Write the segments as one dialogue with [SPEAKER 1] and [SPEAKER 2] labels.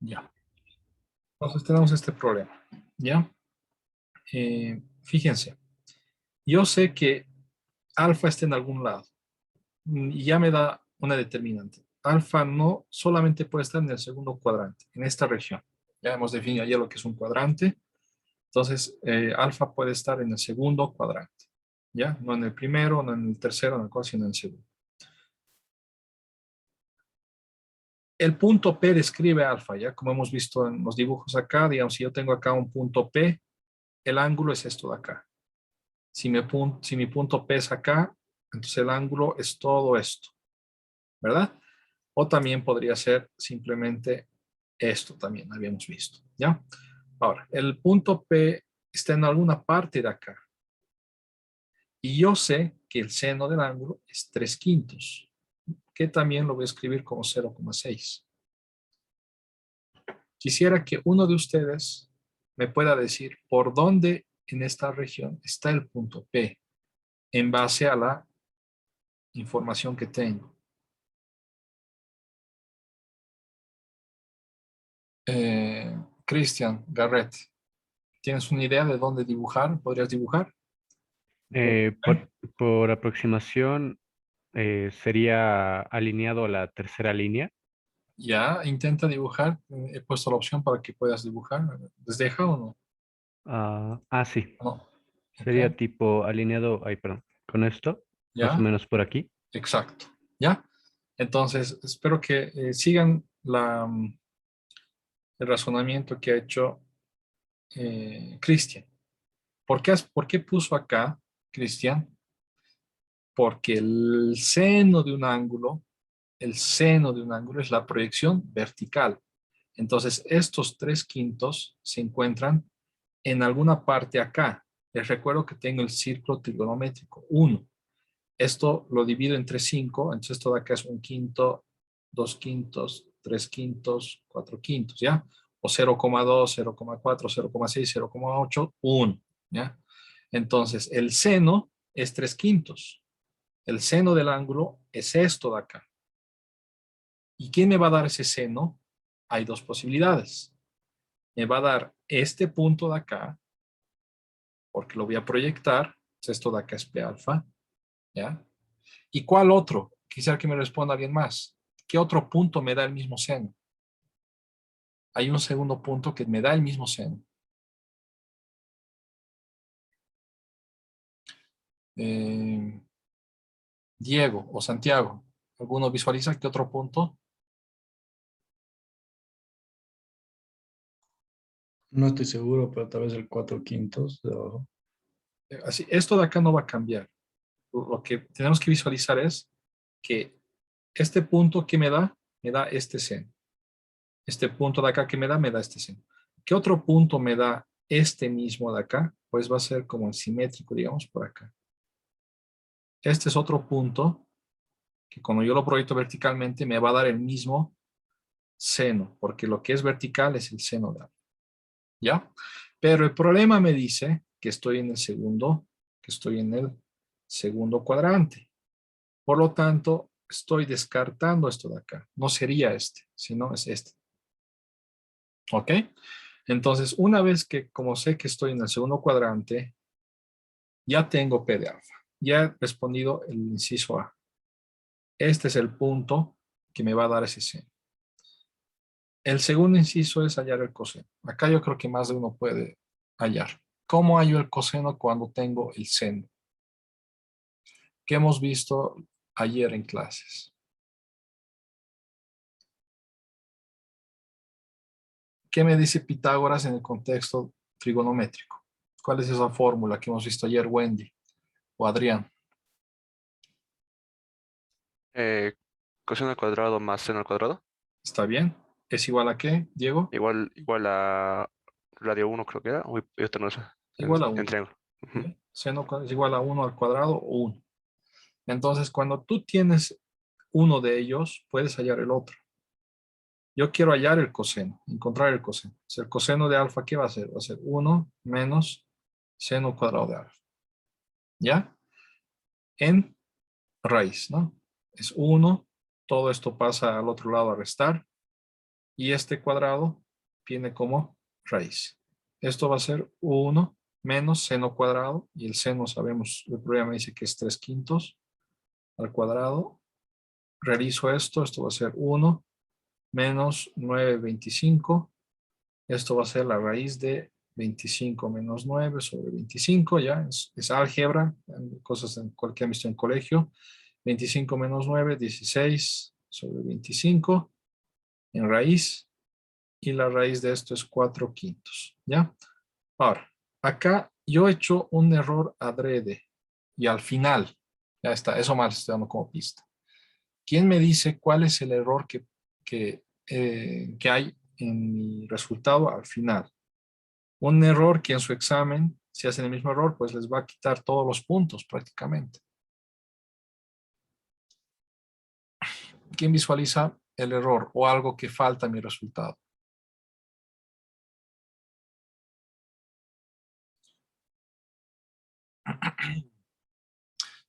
[SPEAKER 1] Ya. Entonces tenemos este problema. ¿Ya? Fíjense. Yo sé que alfa está en algún lado. Y ya me da una determinante. Alfa no solamente puede estar en el segundo cuadrante, en esta región. Ya hemos definido ayer lo que es un cuadrante. Entonces, alfa puede estar en el segundo cuadrante. ¿Ya? No en el primero, no en el tercero, no en el cuarto, sino en el segundo. El punto P describe alfa, ¿ya? Como hemos visto en los dibujos acá, digamos, si yo tengo acá un punto P, el ángulo es esto de acá. Si mi punto P es acá, entonces el ángulo es todo esto, ¿verdad? O también podría ser simplemente esto también, habíamos visto, ¿ya? Ahora, el punto P está en alguna parte de acá. Y yo sé que el seno del ángulo es 3/5, que también lo voy a escribir como 0,6. Quisiera que uno de ustedes me pueda decir por dónde en esta región está el punto P en base a la información que tengo. Cristian Garrett, ¿tienes una idea de dónde dibujar? ¿Podrías dibujar?
[SPEAKER 2] Eh, por, por aproximación, sería alineado a la tercera línea.
[SPEAKER 1] Ya, intenta dibujar. He puesto la opción para que puedas dibujar. ¿Les deja o no?
[SPEAKER 2] Sí.
[SPEAKER 1] No. Ok.
[SPEAKER 2] Sería tipo alineado, ay, perdón, con esto, más o
[SPEAKER 1] Ya,
[SPEAKER 2] menos por aquí.
[SPEAKER 1] exacto. Ya. Entonces, espero que sigan el razonamiento que ha hecho Cristian. ¿Por qué puso acá, Cristian? Porque el seno de un ángulo es la proyección vertical. Entonces, estos 3/5 se encuentran en alguna parte acá. Les recuerdo que tengo el círculo trigonométrico 1. Esto lo divido entre 5, entonces esto de acá es 1/5, 2/5, 3/5, 4/5, ¿ya? O 0,2, 0,4, 0,6, 0,8, 1, ¿ya? Entonces, el seno es 3/5. El seno del ángulo es esto de acá. ¿Y quién me va a dar ese seno? Hay dos posibilidades. Me va a dar este punto de acá, porque lo voy a proyectar. Esto de acá es P alfa, ¿ya? ¿Y cuál otro? Quisiera que me responda alguien más. ¿Qué otro punto me da el mismo seno? Hay un segundo punto que me da el mismo seno. Eh, Diego o Santiago, ¿alguno visualiza qué otro punto?
[SPEAKER 3] No estoy seguro, pero tal vez el 4/5 de abajo.
[SPEAKER 1] Así, esto de acá no va a cambiar. Lo que tenemos que visualizar es que este punto que me da este seno. Este punto de acá que me da este seno. ¿Qué otro punto me da este mismo de acá? Pues va a ser como simétrico, digamos, por acá. Este es otro punto que cuando yo lo proyecto verticalmente me va a dar el mismo seno, porque lo que es vertical es el seno de alfa, ¿ya? Pero el problema me dice que estoy en el segundo cuadrante. Por lo tanto, estoy descartando esto de acá. No sería este, sino es este. ¿Ok? Entonces, una vez que, como sé que estoy en el segundo cuadrante, ya tengo P de alfa. Ya he respondido el inciso A. Este es el punto que me va a dar ese seno. El segundo inciso es hallar el coseno. Acá yo creo que más de uno puede hallar. ¿Cómo hallo el coseno cuando tengo el seno? ¿Qué hemos visto ayer en clases? ¿Qué me dice Pitágoras en el contexto trigonométrico? ¿Cuál es esa fórmula que hemos visto ayer, Wendy o Adrián?
[SPEAKER 4] Eh, Coseno al cuadrado más seno al cuadrado.
[SPEAKER 1] ¿Está bien? ¿Es igual a qué, Diego?
[SPEAKER 4] Igual a radio uno creo que era. Uy, yo esto no sé.
[SPEAKER 1] Igual a
[SPEAKER 4] En
[SPEAKER 1] 1.
[SPEAKER 4] triángulo. Ujú.
[SPEAKER 1] Seno es igual a 1 al cuadrado o 1. Entonces, cuando tú tienes uno de ellos, puedes hallar el otro. Yo quiero hallar el coseno, encontrar el coseno. Entonces, el coseno de alfa, ¿qué va a ser? Va a ser 1 menos seno cuadrado de alfa. ¿Ya? En raíz, ¿no? Es 1. Todo esto pasa al otro lado a restar. y este cuadrado viene como raíz. Esto va a ser 1 menos seno cuadrado, y el seno sabemos, el programa dice que es 3/5 al cuadrado. Realizo esto va a ser 1 menos 9/25. Esto va a ser la raíz de 25 menos 9 sobre 25, ya, es álgebra, cosas en cualquier visto en colegio. 25 menos 9, 16 sobre 25 en raíz, y la raíz de esto es 4/5, ¿ya? Ahora, acá yo he hecho un error adrede, y al final, ya está, eso más estoy dando como pista. ¿Quién me dice cuál es el error que hay en mi resultado al final? Un error que en su examen, si hacen el mismo error, pues les va a quitar todos los puntos prácticamente. ¿Quién visualiza el error o algo que falta en mi resultado?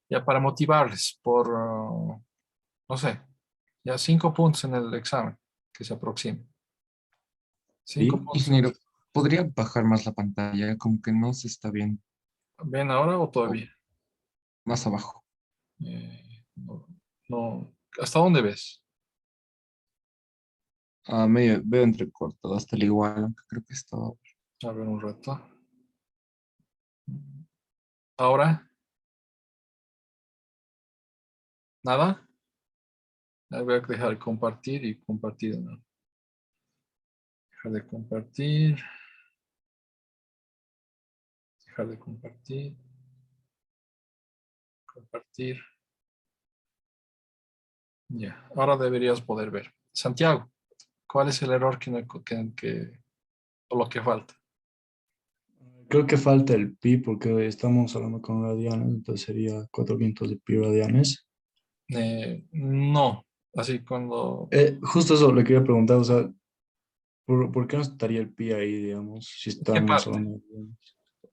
[SPEAKER 1] Ya para motivarles por, no sé, ya 5 puntos en el examen que se aproxime. 5
[SPEAKER 5] Sí,
[SPEAKER 1] puntos.
[SPEAKER 5] ingeniero, ¿podría bajar más la pantalla? Como que no se está bien.
[SPEAKER 1] ¿Ven ahora o
[SPEAKER 5] O
[SPEAKER 1] todavía?
[SPEAKER 5] más abajo.
[SPEAKER 1] No, no. ¿Hasta dónde ves?
[SPEAKER 5] Medio, veo entrecortado, hasta el igual, aunque creo que está.
[SPEAKER 1] A ver un rato. Ahora, nada. Voy a dejar de compartir y compartir de nuevo. Dejar de compartir. Dejar de compartir. Compartir. Ya, ahora deberías poder ver. Santiago, ¿cuál es el error o lo que falta?
[SPEAKER 3] Creo que falta el pi porque estamos hablando con radianes, entonces sería 4/5 de pi radianes.
[SPEAKER 1] No, así cuando...
[SPEAKER 3] Justo eso le quería preguntar, o sea, ¿por qué no estaría el pi ahí, digamos, si
[SPEAKER 1] ¿Qué
[SPEAKER 3] estamos
[SPEAKER 1] parte?
[SPEAKER 3] hablando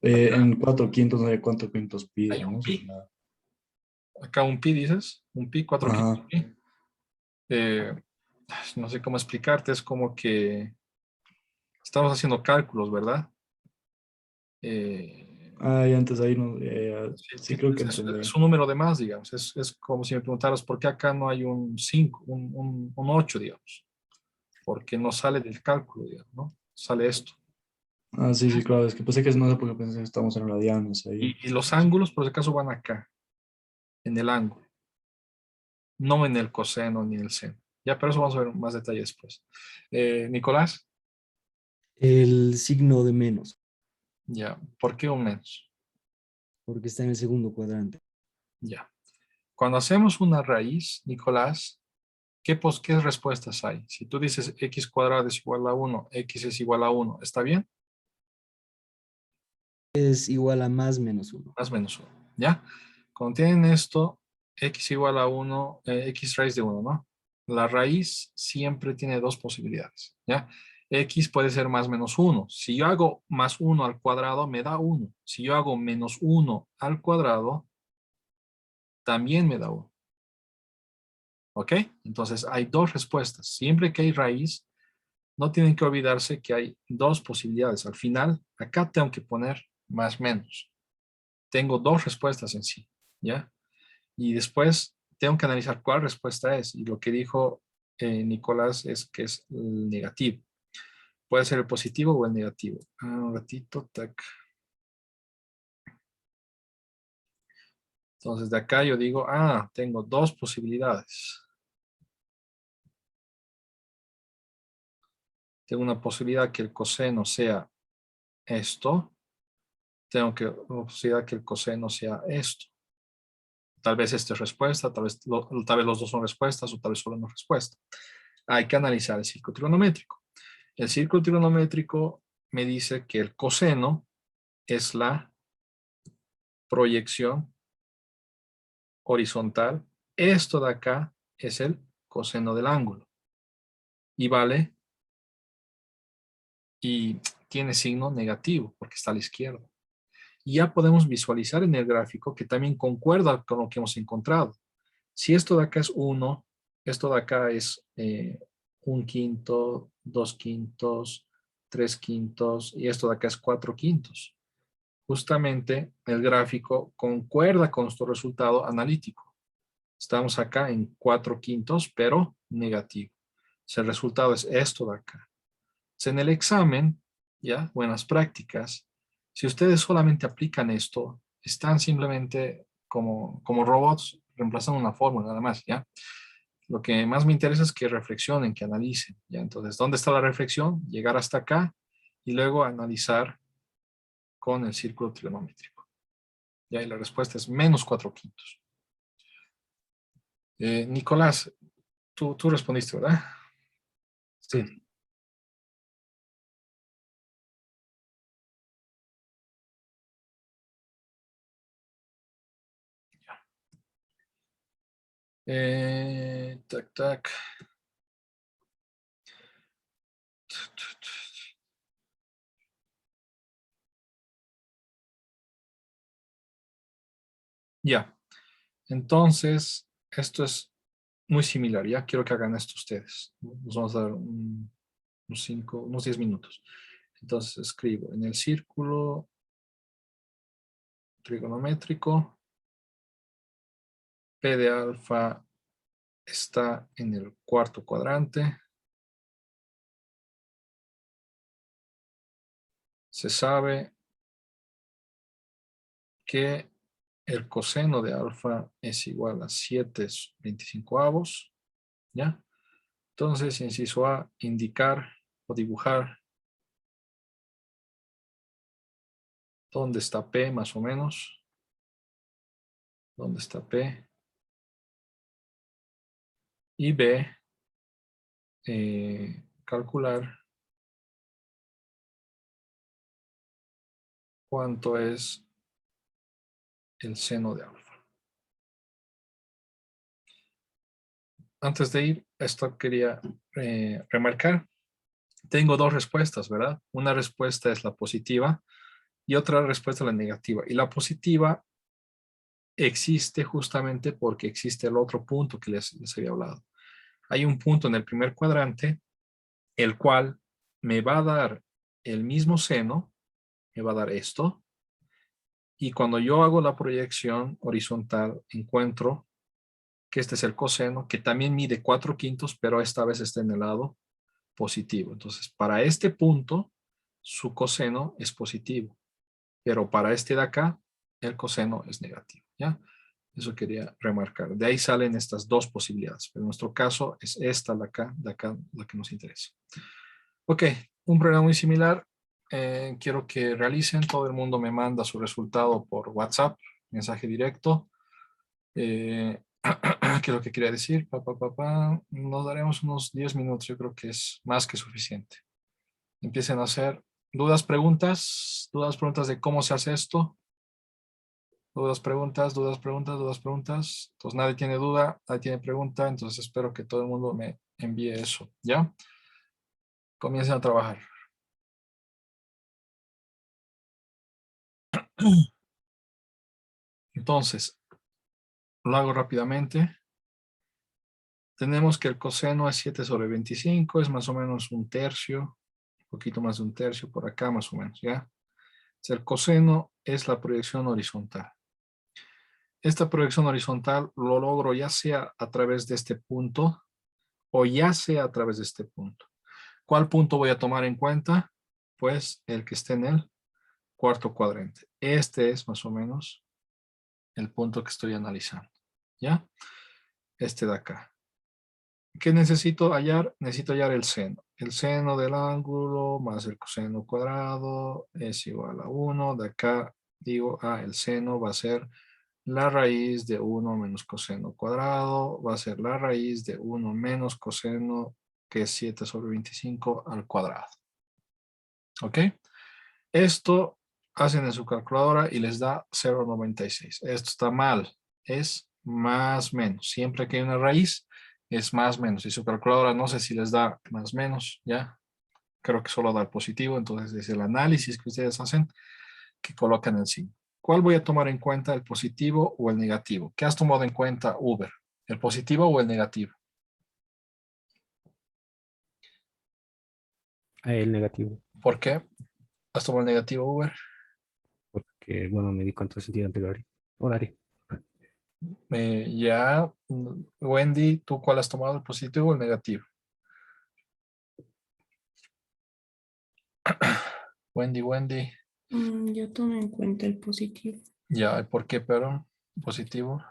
[SPEAKER 3] en 4/5 no hay 4/5 pi,
[SPEAKER 1] Hay un
[SPEAKER 3] digamos? O
[SPEAKER 1] pi.
[SPEAKER 3] sea,
[SPEAKER 1] Acá un pi dices, un pi, 4/5
[SPEAKER 3] ajá.
[SPEAKER 1] pi. Eh, no sé cómo explicarte, es como que estamos haciendo cálculos, ¿verdad? Eh,
[SPEAKER 3] Y antes ahí no,
[SPEAKER 1] sí,
[SPEAKER 3] sí creo que
[SPEAKER 1] es
[SPEAKER 3] entendí.
[SPEAKER 1] un número de más, digamos. Es como si me preguntaras por qué acá no hay un 5, un 8, digamos. Porque no sale del cálculo, digamos, ¿no? Sale esto.
[SPEAKER 3] Sí, sí, claro, es que pensé que no sé por qué pensé que estamos en radianes ahí.
[SPEAKER 1] Y los ángulos, por si acaso, van acá, en el ángulo, no en el coseno ni en el seno. Ya, pero eso vamos a ver más detalle después. Nicolás,
[SPEAKER 6] El signo de menos,
[SPEAKER 1] ya, ¿por qué un menos?
[SPEAKER 6] porque está en el segundo cuadrante.
[SPEAKER 1] Ya. Cuando hacemos una raíz, Nicolás, ¿qué respuestas hay? Si tú dices x cuadrado es igual a 1, x es igual a 1, ¿está bien?
[SPEAKER 6] Es igual a más menos uno.
[SPEAKER 1] Más menos 1, ¿ya? Cuando tienen esto, x igual a 1, x raíz de 1, ¿no? La raíz siempre tiene dos posibilidades, ¿ya? X puede ser más menos 1. Si yo hago más 1 al cuadrado, me da 1. Si yo hago menos 1 al cuadrado, también me da 1. ¿Ok? Entonces hay dos respuestas. Siempre que hay raíz, no tienen que olvidarse que hay dos posibilidades. Al final, acá tengo que poner más menos. Tengo dos respuestas en sí, ¿ya? Y después tengo que analizar cuál respuesta es. Y lo que dijo Nicolás es que es el negativo. Puede ser el positivo o el negativo. Un ratito, tac. Entonces de acá yo digo, tengo dos posibilidades. Tengo una posibilidad que el coseno sea esto. Tengo una posibilidad que el coseno sea esto. Tal vez esta es respuesta, tal vez los dos son respuestas o tal vez solo una respuesta. Hay que analizar el círculo trigonométrico. El círculo trigonométrico me dice que el coseno es la proyección horizontal. Esto de acá es el coseno del ángulo. Y vale, y tiene signo negativo porque está a la izquierda. Y ya podemos visualizar en el gráfico que también concuerda con lo que hemos encontrado. Si esto de acá es 1, esto de acá es 1/5, 2/5, 3/5 y esto de acá es 4/5. Justamente el gráfico concuerda con nuestro resultado analítico. Estamos acá en 4/5, pero negativo. Si el resultado es esto de acá. Si en el examen, ya, buenas prácticas, si ustedes solamente aplican esto, están simplemente como robots reemplazando una fórmula nada más, ¿ya? Lo que más me interesa es que reflexionen, que analicen, ¿ya? Entonces, ¿dónde está la reflexión? Llegar hasta acá y luego analizar con el círculo trigonométrico. Ya, y la respuesta es menos 4/5. Nicolás, tú respondiste, ¿verdad?
[SPEAKER 6] Sí.
[SPEAKER 1] Tac, tac. Ya, entonces, esto es muy similar. Ya quiero que hagan esto ustedes. Nos vamos a dar unos 10 minutos. Entonces escribo en el círculo trigonométrico, P de alfa está en el cuarto cuadrante. Se sabe que el coseno de alfa es igual a 7/25. ¿Ya? Entonces, inciso A, indicar o dibujar dónde está P más o menos. ¿Dónde está P? Y B, calcular cuánto es el seno de alfa. Antes de ir, esto quería remarcar. Tengo dos respuestas, ¿verdad? Una respuesta es la positiva y otra respuesta la negativa. Y la positiva existe justamente porque existe el otro punto que les había hablado. Hay un punto en el primer cuadrante, el cual me va a dar el mismo seno, me va a dar esto, y cuando yo hago la proyección horizontal, encuentro que este es el coseno, que también mide 4/5, pero esta vez está en el lado positivo. Entonces, para este punto, su coseno es positivo, pero para este de acá, el coseno es negativo, ¿ya? Eso quería remarcar. De ahí salen estas dos posibilidades, pero en nuestro caso es esta, de acá, la que nos interesa. Ok, un problema muy similar. Quiero que realicen, todo el mundo me manda su resultado por WhatsApp, mensaje directo. ¿Qué es lo que quería decir? Nos daremos unos 10 minutos, yo creo que es más que suficiente. Empiecen a hacer dudas, preguntas de cómo se hace esto. Dudas, preguntas. Entonces nadie tiene duda, nadie tiene pregunta, entonces espero que todo el mundo me envíe eso, ¿ya? Comiencen a trabajar. Entonces, lo hago rápidamente. Tenemos que el coseno es 7/25, es más o menos un tercio, un poquito más de un tercio por acá más o menos, ¿ya? El coseno es la proyección horizontal. Esta proyección horizontal lo logro ya sea a través de este punto o ya sea a través de este punto. ¿Cuál punto voy a tomar en cuenta? Pues el que esté en el cuarto cuadrante. Este es más o menos el punto que estoy analizando, ¿ya? Este de acá. ¿Qué necesito hallar? Necesito hallar el seno. El seno del ángulo más el coseno cuadrado es igual a 1. De acá digo, el seno va a ser la raíz de 1 menos coseno cuadrado. Va a ser la raíz de 1 menos coseno, que es 7/25 al cuadrado. ¿Ok? Esto hacen en su calculadora y les da 0,96. Esto está mal. Es más menos. Siempre que hay una raíz, es más menos. Y su calculadora no sé si les da más menos, ¿ya? Creo que solo da el positivo. Entonces es el análisis que ustedes hacen que colocan el signo. ¿Cuál voy a tomar en cuenta, el positivo o el negativo? ¿Qué has tomado en cuenta, Uber? ¿El positivo o el negativo?
[SPEAKER 2] El negativo.
[SPEAKER 1] ¿Por qué? ¿Has tomado el negativo, Uber?
[SPEAKER 2] Porque, bueno, me di cuenta del sentido anterior. Horario.
[SPEAKER 1] Ya, Wendy, ¿tú cuál has tomado, el positivo o el negativo? Wendy.
[SPEAKER 7] Yo tomo en cuenta el positivo,
[SPEAKER 1] Ya, ¿por qué, pero positivo?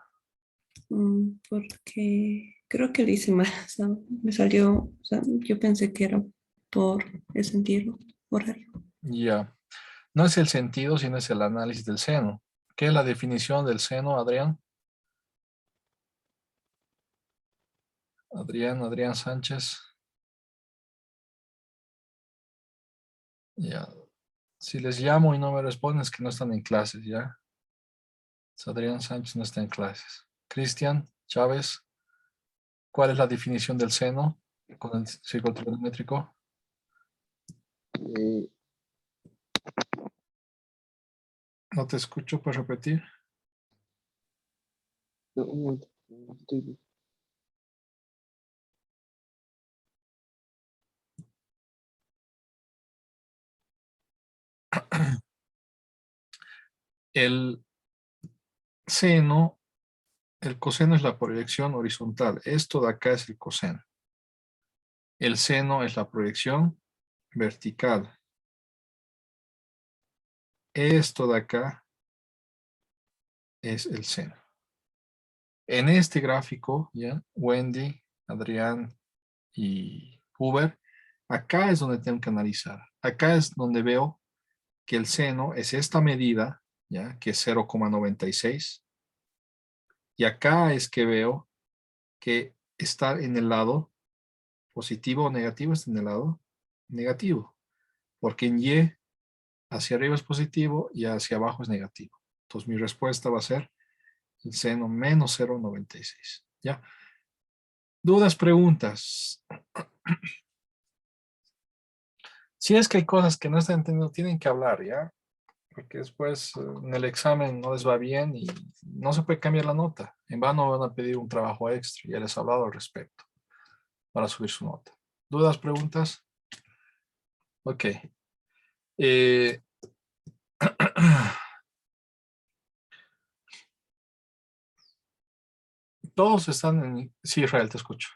[SPEAKER 7] porque creo que lo hice mal, o sea, me salió, o sea, yo pensé que era por el sentido horario.
[SPEAKER 1] Ya. No es el sentido, sino es el análisis del seno. ¿Qué es la definición del seno, Adrián? Adrián Sánchez. Ya. Si les llamo y no me responden es que no están en clases, ¿ya? Adrián Sánchez no está en clases. Cristian Chávez, ¿cuál es la definición del seno con el círculo trigonométrico?
[SPEAKER 8] Eh,
[SPEAKER 1] No te escucho, ¿puedes repetir?
[SPEAKER 8] no, un momento, estoy-
[SPEAKER 1] El seno, el coseno es la proyección horizontal. Esto de acá es el coseno. El seno es la proyección vertical. Esto de acá es el seno. En este gráfico, ¿ya? Wendy, Adrián y Huber, acá es donde tengo que analizar. Acá es donde veo que el seno es esta medida, ¿ya? Que es 0,96. Y acá es que veo que está en el lado positivo o negativo, está en el lado negativo. Porque en Y hacia arriba es positivo y hacia abajo es negativo. Entonces mi respuesta va a ser el seno menos 0,96. ¿Ya? ¿Dudas, preguntas? Si es que hay cosas que no están entendiendo, tienen que hablar, ¿ya? Porque después en el examen no les va bien y no se puede cambiar la nota. En vano van a pedir un trabajo extra, ya les he hablado al respecto, para subir su nota. ¿Dudas, preguntas? Ok. Eh, todos están en... Sí, Israel, te escucho.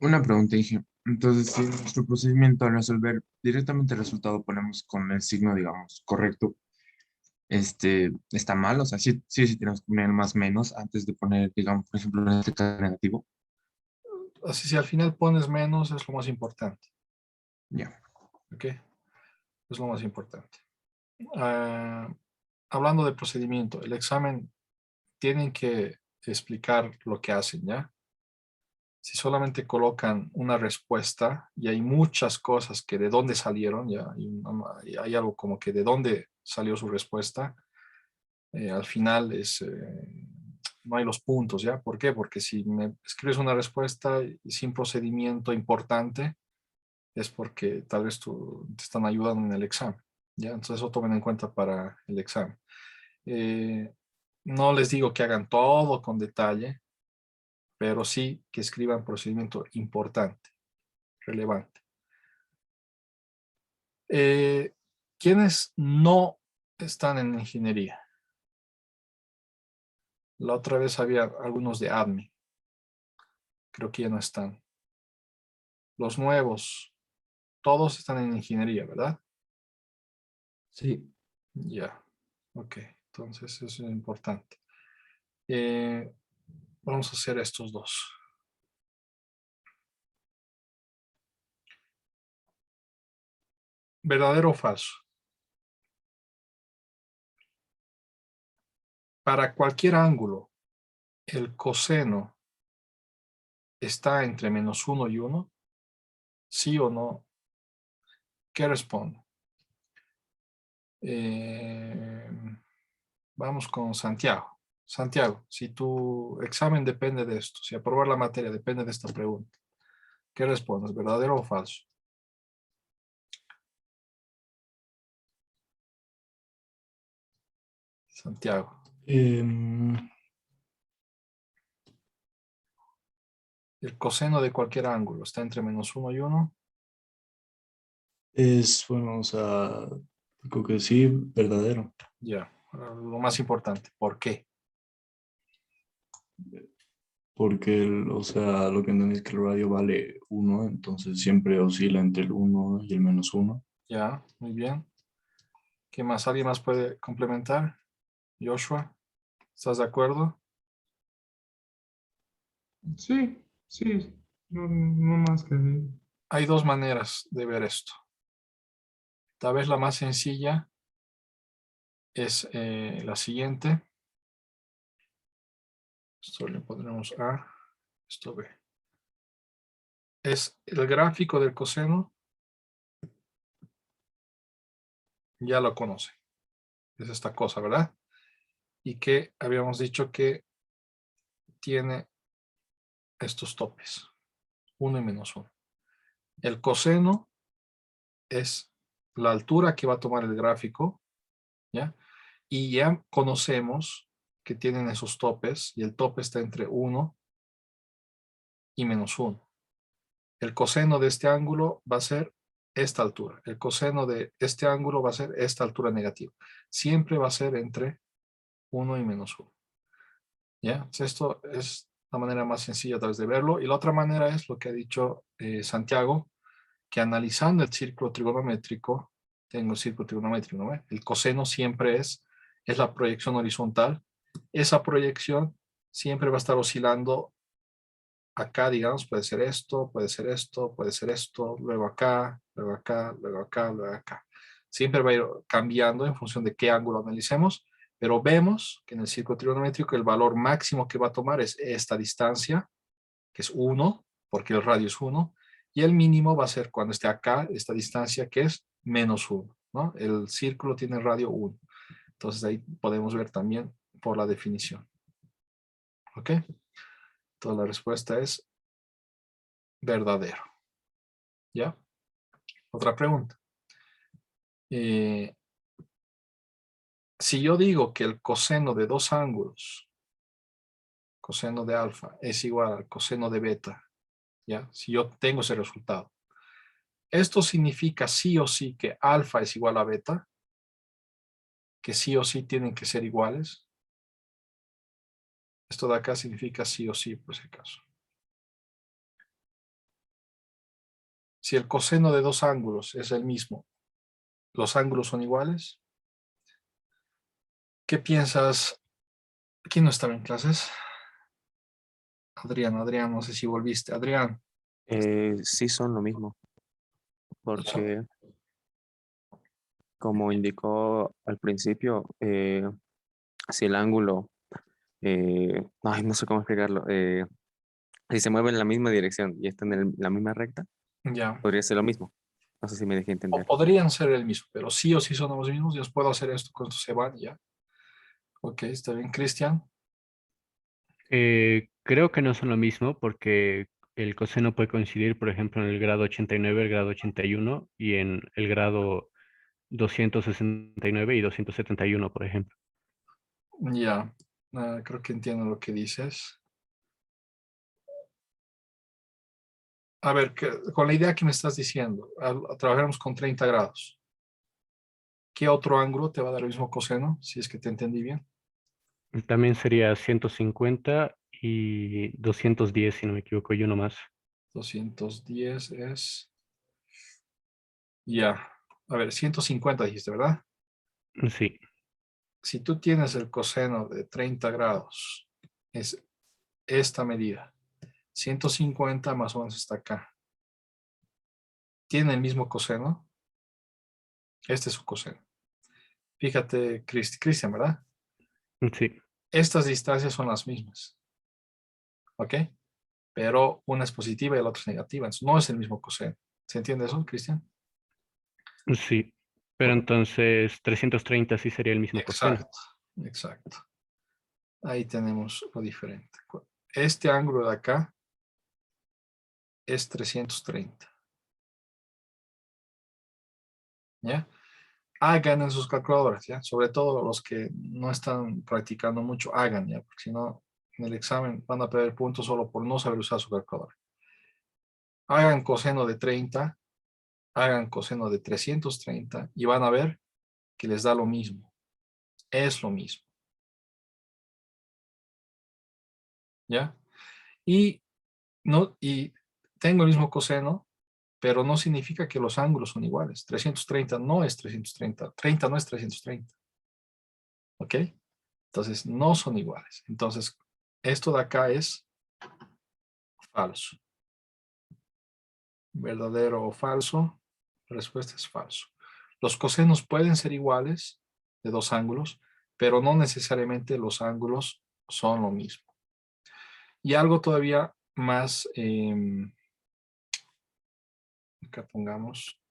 [SPEAKER 5] Una pregunta, Inge. Entonces, si en nuestro procedimiento al resolver directamente el resultado ponemos con el signo, digamos, correcto, está mal, o sea, sí tenemos que poner más menos antes de poner, digamos, por ejemplo, en este caso negativo.
[SPEAKER 1] Así si al final pones menos es lo más importante.
[SPEAKER 5] Ya.
[SPEAKER 1] ¿Ok? Es lo más importante. Hablando de procedimiento, el examen tienen que explicar lo que hacen, ¿ya? Si solamente colocan una respuesta y hay muchas cosas que de dónde salieron, ya hay algo como que de dónde salió su respuesta, al final no hay los puntos, ¿ya? ¿Por qué? Porque si me escribes una respuesta y sin procedimiento importante, es porque tal vez te están ayudando en el examen, ¿ya? Entonces eso tomen en cuenta para el examen. No les digo que hagan todo con detalle, pero sí que escriban procedimiento importante, relevante. ¿Quiénes no están en ingeniería? La otra vez había algunos de ADME. Creo que ya no están. Los nuevos, todos están en ingeniería, ¿verdad?
[SPEAKER 3] Sí.
[SPEAKER 1] Ya. Ok. Entonces eso es importante. Eh, vamos a hacer estos dos. ¿Verdadero o falso? Para cualquier ángulo, el coseno está entre -1 y 1. ¿Sí o no? ¿Qué respondo? Vamos con Santiago. Santiago, si tu examen depende de esto, si aprobar la materia depende de esta pregunta, ¿qué respondes? ¿Verdadero o falso? Santiago.
[SPEAKER 3] Em,
[SPEAKER 1] El coseno de cualquier ángulo está entre -1 y 1.
[SPEAKER 3] Es, bueno, o sea, creo que sí, verdadero.
[SPEAKER 1] Ya, lo más importante, ¿por qué?
[SPEAKER 3] Porque, o sea, lo que entendí es que el radio vale 1, entonces siempre oscila entre el 1 y el -1.
[SPEAKER 1] Ya, muy bien. ¿Qué más? ¿Alguien más puede complementar? Joshua, ¿estás de acuerdo?
[SPEAKER 5] Sí, sí, no, no más que decir.
[SPEAKER 1] Hay dos maneras de ver esto. Tal vez la más sencilla es la siguiente. Esto le pondremos A, esto B. Es el gráfico del coseno, ya lo conoce. Es esta cosa, ¿verdad? Y que habíamos dicho que tiene estos topes, 1 y -1. El coseno es la altura que va a tomar el gráfico, ¿ya? Y ya conocemos que tienen esos topes y el tope está entre 1 y -1. El coseno de este ángulo va a ser esta altura. El coseno de este ángulo va a ser esta altura negativa. Siempre va a ser entre 1 y -1. ¿Ya? Entonces esto es la manera más sencilla tal vez de verlo. Y la otra manera es lo que ha dicho Santiago, que analizando el círculo trigonométrico, tengo el círculo trigonométrico, ¿no? El coseno siempre es la proyección horizontal. Esa proyección siempre va a estar oscilando acá, digamos, puede ser esto, puede ser esto, puede ser esto, luego acá, luego acá, luego acá, luego acá. Siempre va a ir cambiando en función de qué ángulo analicemos, pero vemos que en el círculo trigonométrico el valor máximo que va a tomar es esta distancia, que es 1, porque el radio es 1, y el mínimo va a ser cuando esté acá, esta distancia que es -1, ¿no? El círculo tiene radio 1. Entonces ahí podemos ver también por la definición. ¿Ok? Entonces la respuesta es verdadero. ¿Ya? Otra pregunta. Si yo digo que el coseno de dos ángulos, coseno de alfa, es igual al coseno de beta, ¿ya? Si yo tengo ese resultado. Esto significa sí o sí que alfa es igual a beta, que sí o sí tienen que ser iguales. Esto de acá significa sí o sí, por si acaso. Si el coseno de dos ángulos es el mismo, ¿los ángulos son iguales? ¿Qué piensas? ¿Quién no estaba en clases? Adrián, no sé si volviste. Adrián.
[SPEAKER 6] Sí son lo mismo, porque como indicó al principio, si el ángulo, ay, no sé cómo explicarlo, si se mueve en la misma dirección y está en la misma recta,
[SPEAKER 1] Ya.
[SPEAKER 6] podría ser lo mismo. No sé si me dejé
[SPEAKER 1] O
[SPEAKER 6] entender.
[SPEAKER 1] podrían ser el mismo, pero sí o sí son los mismos. Yo puedo hacer esto con esto se van ya. Ok, está bien. Cristian.
[SPEAKER 2] Creo que no son lo mismo porque el coseno puede coincidir, por ejemplo, en el grado 89, el grado 81 y en el grado 269 y 271, por ejemplo.
[SPEAKER 1] Ya. Creo que entiendo lo que dices. A ver, con la idea que me estás diciendo, trabajamos con 30 grados. ¿Qué otro ángulo te va a dar el mismo coseno? Si es que te entendí bien.
[SPEAKER 2] También sería 150 y 210, si no me equivoco, y uno más.
[SPEAKER 1] 210 es... Ya. A ver, 150 dijiste, ¿verdad?
[SPEAKER 2] Sí,
[SPEAKER 1] Si tú tienes el coseno de 30 grados, es esta medida. 150 más o menos está acá. ¿Tiene el mismo coseno? Este es su coseno. Fíjate, Cristian, ¿verdad?
[SPEAKER 2] sí,
[SPEAKER 1] Estas distancias son las mismas. ¿Ok? Pero una es positiva y la otra es negativa. Entonces no es el mismo coseno. ¿Se entiende eso, Cristian?
[SPEAKER 2] sí. Pero entonces 330 sí sería el mismo coseno.
[SPEAKER 1] Exacto, exacto. Ahí tenemos lo diferente. Este ángulo de acá es 330. ¿Ya? Hagan en sus calculadoras, ¿ya? Sobre todo los que no están practicando mucho, hagan, ¿ya? Porque si no, en el examen van a perder puntos solo por no saber usar su calculadora. Hagan coseno de 30 hagan coseno de 330 y van a ver que les da lo mismo. Es lo mismo. ¿Ya? Y tengo el mismo coseno, pero no significa que los ángulos son iguales. 330 no es 330. 30 no es 330. ¿Ok? Entonces, no son iguales. Entonces, esto de acá es falso. ¿Verdadero o falso? La respuesta es falso. Los cosenos pueden ser iguales de dos ángulos, pero no necesariamente los ángulos son lo mismo. Y algo todavía más, acá pongamos,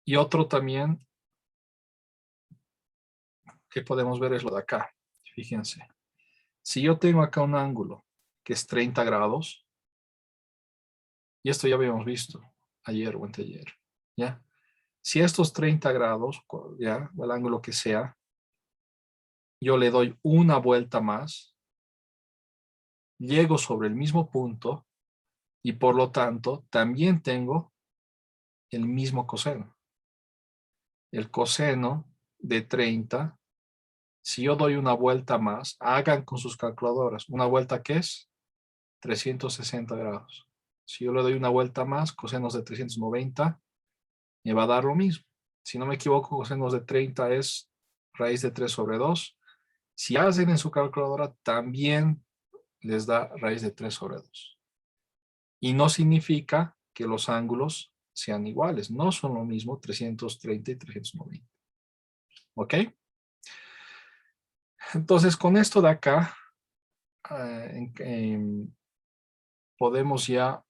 [SPEAKER 1] y otro también que podemos ver es lo de acá. Fíjense, si yo tengo acá un ángulo que es 30 grados, y esto ya habíamos visto ayer o anteayer, ¿ya? Si estos 30 grados, ya, o el ángulo que sea, yo le doy una vuelta más, llego sobre el mismo punto y por lo tanto también tengo el mismo coseno. El coseno de 30, si yo doy una vuelta más, hagan con sus calculadoras, ¿una vuelta qué es? 360 grados. Si yo le doy una vuelta más, cosenos de 390, me va a dar lo mismo. Si no me equivoco, cosenos de 30 es raíz de 3 sobre 2. Si hacen en su calculadora, también les da raíz de 3 sobre 2. Y no significa que los ángulos sean iguales. No son lo mismo 330 y 390. ¿Ok? Entonces, con esto de acá, podemos ya